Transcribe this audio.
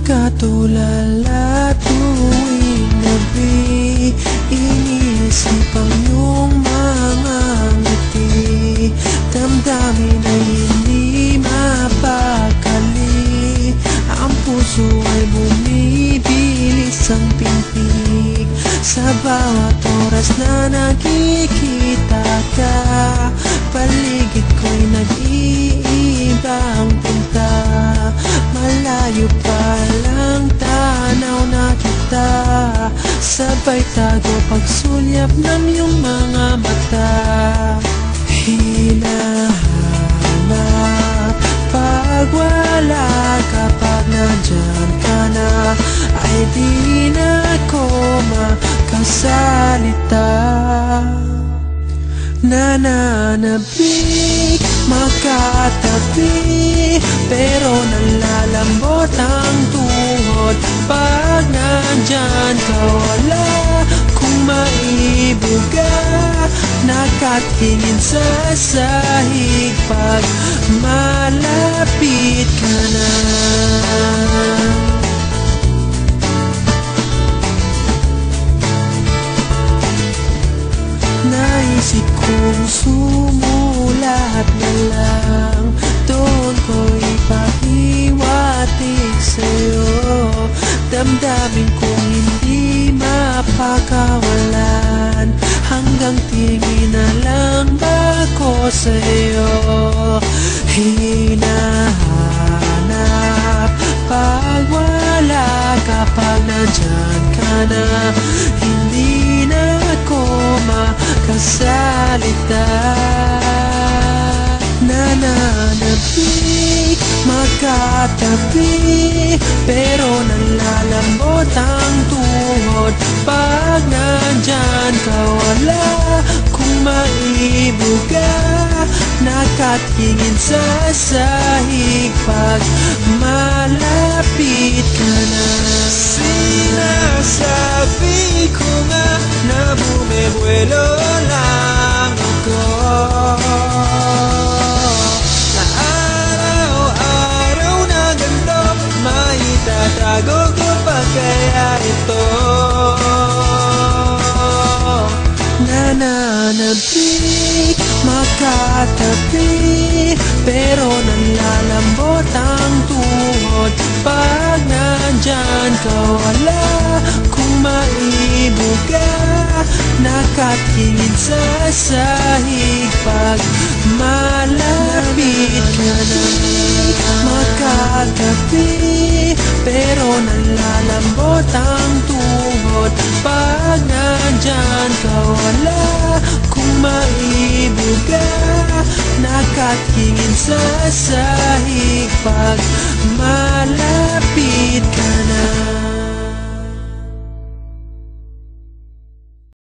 Nagkatulala tuwing gabi, iniisip ang iyong mga ngiti. Damdamin ay hindi mapakali, ang puso ay bumibilis ang pintig. Sa bawat oras na nakikita ka, paligid ko'y nag-iibang pinta. Malayo pa lang tanaw na kita, sabay tago pagsulyap ng iyong mga mata. Hinahanap pag wala ka, pag nandyan ka na, ay di na ko makasalita. Nananabik, makatabi, pero nalalambot ang tuhod pag nandyan ka. Wala kung maibuga, nakatingin sa sahig pag malapit ka na. Naisip kong sumulat na lang, doon ko ipahiwatig sa'yo. Damdamin kong hindi mapakawalan, hanggang tingin na lang ako sa'yo. Hinahanap pag wala ka, pag nandyan ka na, hindi na ako makasalita. Nananabik, magkatabi, pero nalalambot ang tuhod pag nandyan ka. Wala kung maibuga, nakatingin sa sahig pag malapit ka na. Sinasabi ko nga na bumibuelo lang ako, na araw-araw na ganito, maitatago ko pa kaya ito. Nananabik, makatabi, pero nalalambot ang tuhod pag nandyan ka. Wala kung maibuga, nakatingin sa sahig pag malapit ka na. Makatabi, pero nalalambot ang tuhod pag nandyan ka. Wala kung maibuga, nakatingin sa sahig pag malapit ka na.